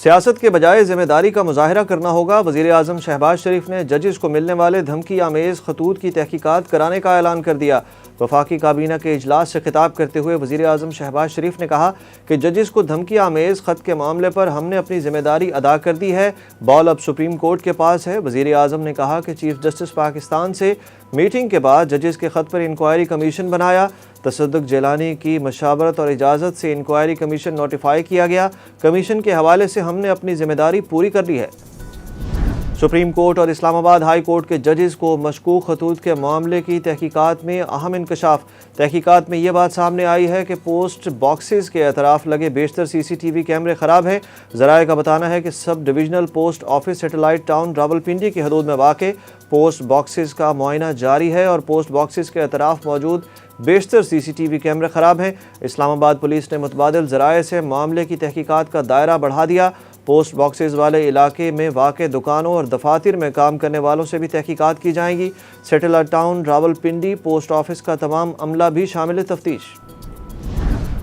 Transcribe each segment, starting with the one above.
سیاست کے بجائے ذمہ داری کا مظاہرہ کرنا ہوگا۔ وزیر اعظم شہباز شریف نے ججز کو ملنے والے دھمکی آمیز خطوط کی تحقیقات کرانے کا اعلان کر دیا۔ وفاقی کابینہ کے اجلاس سے خطاب کرتے ہوئے وزیر اعظم شہباز شریف نے کہا کہ ججز کو دھمکی آمیز خط کے معاملے پر ہم نے اپنی ذمہ داری ادا کر دی ہے، بال اب سپریم کورٹ کے پاس ہے۔ وزیر اعظم نے کہا کہ چیف جسٹس پاکستان سے میٹنگ کے بعد ججز کے خط پر انکوائری کمیشن بنایا، تصدق جیلانی کی مشاورت اور اجازت سے انکوائری کمیشن نوٹیفائی کیا گیا۔ کمیشن کے حوالے سے ہم نے اپنی ذمہ داری پوری کر لی ہے۔ سپریم کورٹ اور اسلام آباد ہائی کورٹ کے ججز کو مشکوک خطوط کے معاملے کی تحقیقات میں اہم انکشاف۔ تحقیقات میں یہ بات سامنے آئی ہے کہ پوسٹ باکسز کے اطراف لگے بیشتر سی سی ٹی وی کیمرے خراب ہیں۔ ذرائع کا بتانا ہے کہ sub divisional post office satellite town Rawalpindi کی حدود میں واقع پوسٹ باکسز کا معائنہ جاری ہے اور پوسٹ باکسز کے اطراف موجود بیشتر سی سی ٹی وی کیمرے خراب ہیں۔ اسلام آباد پولیس نے متبادل ذرائع سے معاملے کی تحقیقات کا دائرہ بڑھا دیا۔ پوسٹ باکسز والے علاقے میں واقع دکانوں اور دفاتر میں کام کرنے والوں سے بھی تحقیقات کی جائیں گی۔ Satellite town Rawalpindi post office کا تمام عملہ بھی شامل تفتیش۔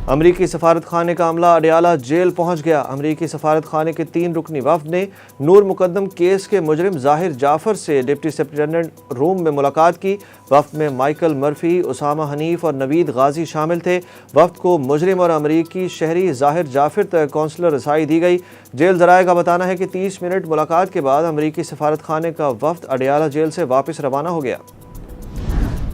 امریکی سفارت خانے کا عملہ اڈیالہ جیل پہنچ گیا۔ امریکی سفارت خانے کے 3 رکنی وفد نے نور مقدم کیس کے مجرم ظاہر جعفر سے ڈپٹی سپرنٹنڈنٹ روم میں ملاقات کی۔ وفد میں مائیکل مرفی، اسامہ حنیف اور نوید غازی شامل تھے۔ وفد کو مجرم اور امریکی شہری ظاہر جعفر تک کونسلر رسائی دی گئی۔ جیل ذرائع کا بتانا ہے کہ 30 منٹ ملاقات کے بعد امریکی سفارت خانے کا وفد اڈیالہ جیل سے واپس روانہ ہو گیا۔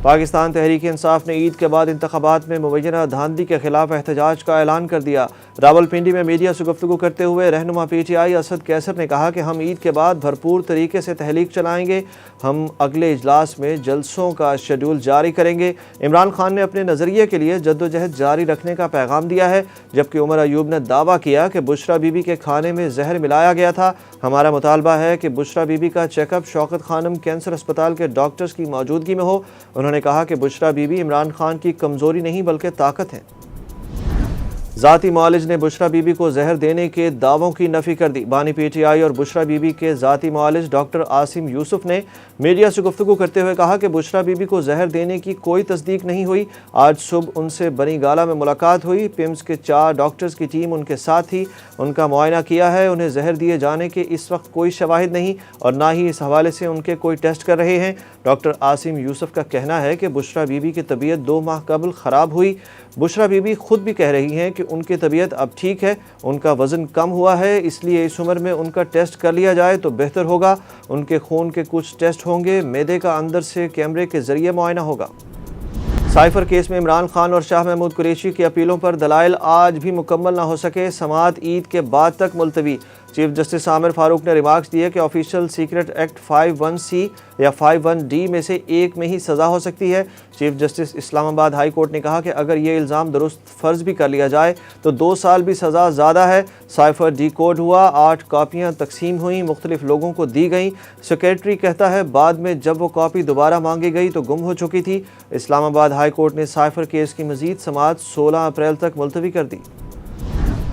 پاکستان تحریک انصاف نے عید کے بعد انتخابات میں مبینہ دھاندلی کے خلاف احتجاج کا اعلان کر دیا۔ راولپنڈی میں میڈیا سے گفتگو کرتے ہوئے رہنما پی ٹی آئی اسد کیسر نے کہا کہ ہم عید کے بعد بھرپور طریقے سے تحریک چلائیں گے۔ ہم اگلے اجلاس میں جلسوں کا شیڈول جاری کریں گے۔ عمران خان نے اپنے نظریے کے لیے جدوجہد جاری رکھنے کا پیغام دیا ہے، جبکہ عمر ایوب نے دعویٰ کیا کہ بشریٰ بی بی کے کھانے میں زہر ملایا گیا تھا۔ ہمارا مطالبہ ہے کہ بشریٰ بی بی کا چیک اپ شوکت خانم کینسر اسپتال کے ڈاکٹرز کی موجودگی میں ہو۔ انہوں نے کہا کہ بشریٰ بی بی عمران خان کی کمزوری نہیں بلکہ طاقت ہے۔ ذاتی معالج نے بشریٰ بی بی کو زہر دینے کے دعووں کی نفی کر دی۔ بانی پی ٹی آئی اور بشریٰ بی بی کے ذاتی معالج ڈاکٹر عاصم یوسف نے میڈیا سے گفتگو کرتے ہوئے کہا کہ بشریٰ بی بی کو زہر دینے کی کوئی تصدیق نہیں ہوئی۔ آج صبح ان سے بنی گالہ میں ملاقات ہوئی۔ پیمز کے 4 ڈاکٹرز کی ٹیم ان کے ساتھ تھی، ان کا معائنہ کیا ہے۔ انہیں زہر دیے جانے کے اس وقت کوئی شواہد نہیں اور نہ ہی اس حوالے سے ان کے کوئی ٹیسٹ کر رہے ہیں۔ ڈاکٹر عاصم یوسف کا کہنا ہے کہ بشریٰ بی بی کی طبیعت 2 ماہ قبل خراب ہوئی۔ بشریٰ بی بی خود بھی کہہ رہی ہیں کہ ان کی طبیعت اب ٹھیک ہے، ان کا وزن کم ہوا ہے، اس لیے اس عمر میں ان کا ٹیسٹ کر لیا جائے تو بہتر ہوگا۔ ان کے خون کے کچھ ٹیسٹ ہوں گے، معدے کا اندر سے کیمرے کے ذریعے معائنہ ہوگا۔ سائفر کیس میں عمران خان اور شاہ محمود قریشی کی اپیلوں پر دلائل آج بھی مکمل نہ ہو سکے، سماعت عید کے بعد تک ملتوی۔ چیف جسٹس عامر فاروق نے ریمارکس دیے کہ آفیشل سیکرٹ ایکٹ 51C یا 51D میں سے ایک میں ہی سزا ہو سکتی ہے۔ چیف جسٹس اسلام آباد ہائی کورٹ نے کہا کہ اگر یہ الزام درست فرض بھی کر لیا جائے تو 2 سال بھی سزا زیادہ ہے۔ سائفر ڈی کوڈ ہوا، 8 کاپیاں تقسیم ہوئیں، مختلف لوگوں کو دی گئیں۔ سیکریٹری کہتا ہے بعد میں جب وہ کاپی دوبارہ مانگی گئی تو گم ہو چکی تھی۔ اسلام آباد ہائی کورٹ نے سائفر کیس کی مزید سماعت 16 اپریل تک ملتوی کر دی۔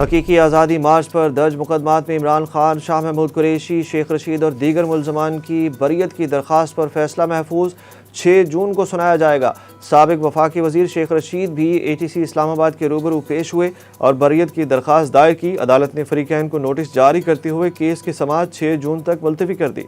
حقیقی آزادی مارچ پر درج مقدمات میں عمران خان، شاہ محمود قریشی، شیخ رشید اور دیگر ملزمان کی بریت کی درخواست پر فیصلہ محفوظ 6 جون کو سنایا جائے گا۔ سابق وفاقی وزیر شیخ رشید بھی ATC اسلام آباد کے روبرو پیش ہوئے اور بریت کی درخواست دائر کی۔ عدالت نے فریقین کو نوٹس جاری کرتے ہوئے کیس کی سماعت 6 جون تک ملتوی کر دی۔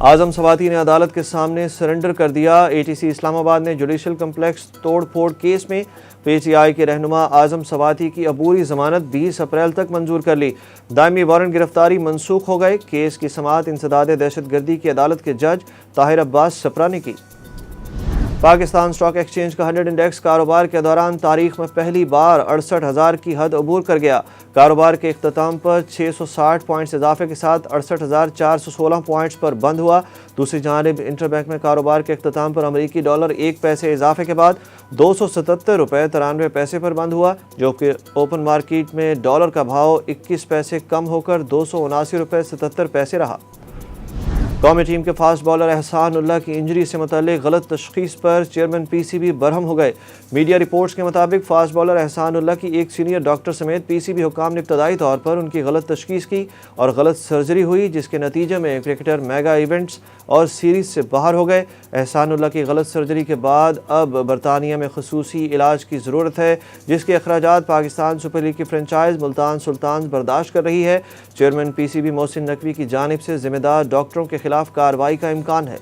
اعظم سواتی نے عدالت کے سامنے سرنڈر کر دیا۔ ATC اسلام آباد نے جوڈیشل کمپلیکس توڑ پھوڑ کیس میں PTI کے رہنما اعظم سواتی کی عبوری ضمانت 20 اپریل تک منظور کر لی۔ دائمی وارنٹ گرفتاری منسوخ ہو گئے۔ کیس کی سماعت انسداد دہشت گردی کی عدالت کے جج طاہر عباس سپرا نے کی۔ پاکستان اسٹاک ایکسچینج کا 100 انڈیکس کاروبار کے دوران تاریخ میں پہلی بار 68,000 کی حد عبور کر گیا۔ کاروبار کے اختتام پر 660 پوائنٹس اضافے کے ساتھ 68,416 پوائنٹس پر بند ہوا۔ دوسری جانب انٹر بینک میں کاروبار کے اختتام پر امریکی ڈالر 1 پیسے اضافے کے بعد 277 روپے 93 پیسے پر بند ہوا، جبکہ اوپن مارکیٹ میں ڈالر کا بھاؤ 21 پیسے کم ہو کر 279 روپے 77 پیسے رہا۔ قومی ٹیم کے فاسٹ بالر احسان اللہ کی انجری سے متعلق غلط تشخیص پر چیئرمین پی سی بی برہم ہو گئے۔ میڈیا رپورٹس کے مطابق فاسٹ بالر احسان اللہ کی ایک سینئر ڈاکٹر سمیت پی سی بی حکام نے ابتدائی طور پر ان کی غلط تشخیص کی اور غلط سرجری ہوئی، جس کے نتیجے میں کرکٹر میگا ایونٹس اور سیریز سے باہر ہو گئے۔ احسان اللہ کی غلط سرجری کے بعد اب برطانیہ میں خصوصی علاج کی ضرورت ہے، جس کے اخراجات پاکستان سپر لیگ کی فرنچائز ملتان سلطانز برداشت کر رہی ہے۔ Chairman P C B Mohsin Naqvi کی جانب سے ذمہ دار ڈاکٹروں کے خلاف کارروائی کا امکان ہے۔